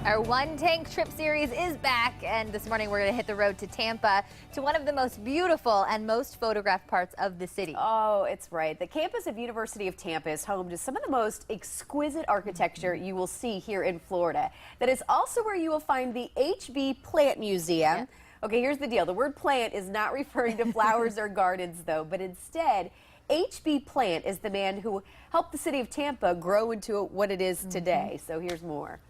Our one tank trip series is back, and this morning we're going to hit the road to Tampa, to one of the most beautiful and most photographed parts of the city. Oh, it's right. The campus of University of Tampa is home to some of the most exquisite architecture you will see here in Florida. That is also where you will find the H.B. Plant Museum. Yeah. Okay, here's the deal. The word plant is not referring to flowers or gardens, though, but instead, H.B. Plant is the man who helped the city of Tampa grow into what it is today. So here's more.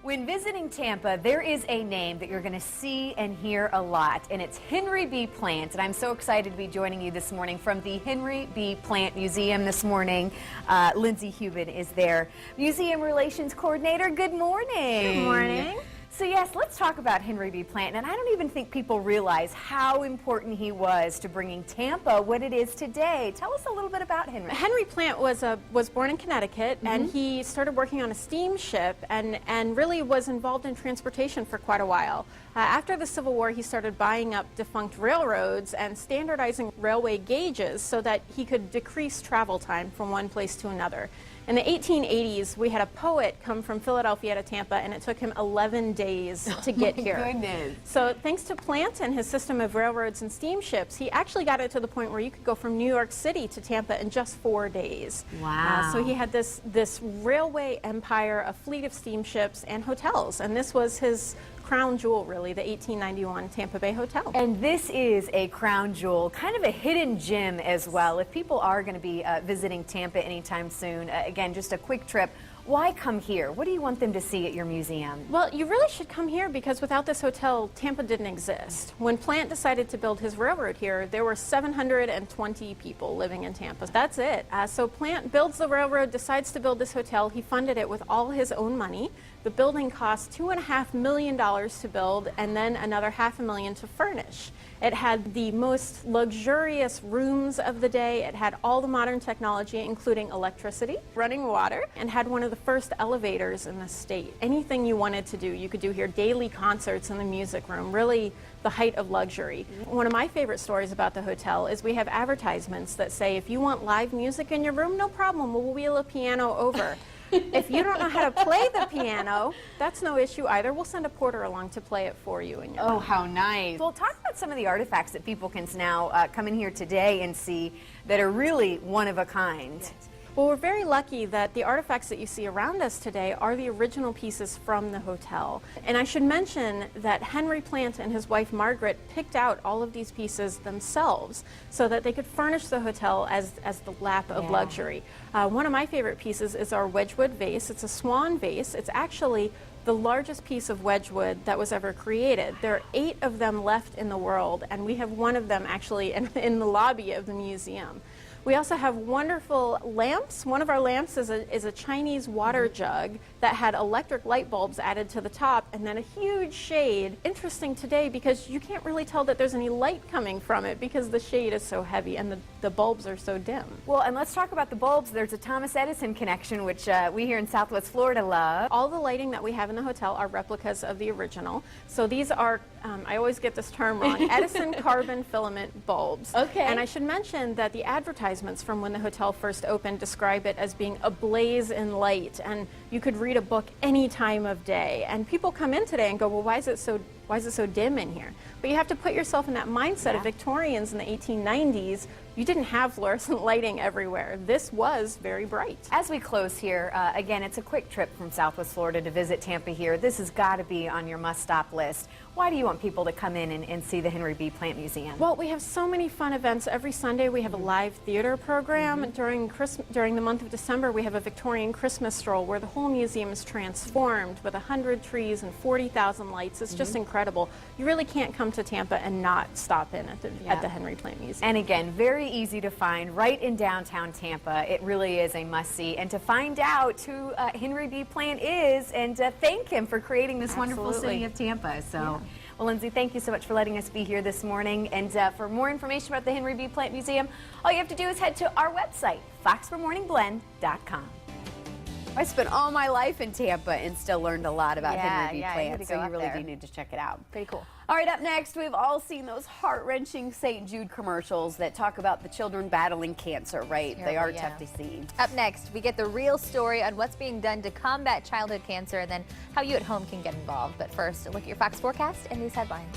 When visiting Tampa, there is a name that you're going to see and hear a lot, and it's Henry B. Plant. And I'm so excited to be joining you this morning from the Henry B. Plant Museum this morning. Lindsay Hubin is their Museum Relations Coordinator. Good morning. Good morning. So yes, let's talk about Henry B. Plant, and I don't even think people realize how important he was to bringing Tampa what it is today. Tell us a little bit about Henry. Henry Plant was born in Connecticut, and he started working on a steamship and really was involved in transportation for quite a while. After the Civil War, he started buying up defunct railroads and standardizing railway gauges so that he could decrease travel time from one place to another. In the 1880s, we had a poet come from Philadelphia to Tampa, and it took him 11 days to get here. Goodness. So thanks to Plant and his system of railroads and steamships, he actually got it to the point where you could go from New York City to Tampa in just 4 days. Wow. So he had this railway empire, a fleet of steamships and hotels, and this was his crown jewel, really, the 1891 Tampa Bay Hotel. And this is a crown jewel, kind of a hidden gem as well. If people are going to be visiting Tampa anytime soon, again, just a quick trip, why come here? What do you want them to see at your museum? Well, you really should come here because without this hotel, Tampa didn't exist. When Plant decided to build his railroad here, there were 720 people living in Tampa. That's it. So Plant builds the railroad, decides to build this hotel. He funded it with all his own money. The building cost $2.5 million to build and then another $500,000 to furnish. It had the most luxurious rooms of the day. It had all the modern technology, including electricity, running water, and had one of the first elevators in the state. Anything you wanted to do, you could do here. Daily concerts in the music room, really the height of luxury. One of my favorite stories about the hotel is we have advertisements that say, if you want live music in your room, no problem, we'll wheel a piano over. If you don't know how to play the piano, that's no issue either. We'll send a porter along to play it for you in your room. Oh, how nice. Well, talk about some of the artifacts that people can now come in here today and see that are really one of a kind. Yes. Well, we're very lucky that the artifacts that you see around us today are the original pieces from the hotel. And I should mention that Henry Plant and his wife Margaret picked out all of these pieces themselves so that they could furnish the hotel as the lap of luxury. One of my favorite pieces is our Wedgwood vase. It's a swan vase. It's actually the largest piece of Wedgwood that was ever created. There are 8 of them left in the world, and we have one of them actually in the lobby of the museum. We also have wonderful lamps. One of our lamps is a Chinese water jug that had electric light bulbs added to the top and then a huge shade. Interesting today because you can't really tell that there's any light coming from it because the shade is so heavy and the bulbs are so dim. Well, and let's talk about the bulbs. There's a Thomas Edison connection, which we here in Southwest Florida love. All the lighting that we have in the hotel are replicas of the original. So these are, I always get this term wrong, Edison carbon filament bulbs. Okay. And I should mention that the advertisements from when the hotel first opened describe it as being ablaze in light, and you could read a book any time of day. And people come in today and go, well, why is it so dim in here? But you have to put yourself in that mindset of Victorians in the 1890s. You didn't have fluorescent lighting everywhere. This was very bright. As we close here, again, it's a quick trip from Southwest Florida to visit Tampa here. This has got to be on your must-stop list. Why do you want people to come in and see the Henry B. Plant Museum? Well, we have so many fun events. Every Sunday we have a live theater program. During the month of December, we have a Victorian Christmas stroll where the whole museum is transformed with 100 trees and 40,000 lights. It's just incredible. You really can't come to Tampa and not stop in at the Henry Plant Museum. And again, very easy to find right in downtown Tampa. It really is a must-see. And to find out who Henry B. Plant is and thank him for creating this wonderful city of Tampa. So, well, Lindsay, thank you so much for letting us be here this morning. And for more information about the Henry B. Plant Museum, all you have to do is head to our website, foxformorningblend.com. I spent all my life in Tampa and still learned a lot about Henry B. Plant, so you really do need to check it out. Pretty cool. All right, up next, we've all seen those heart-wrenching St. Jude commercials that talk about the children battling cancer, right? They are tough to see. Up next, we get the real story on what's being done to combat childhood cancer and then how you at home can get involved. But first, look at your Fox forecast and these headlines.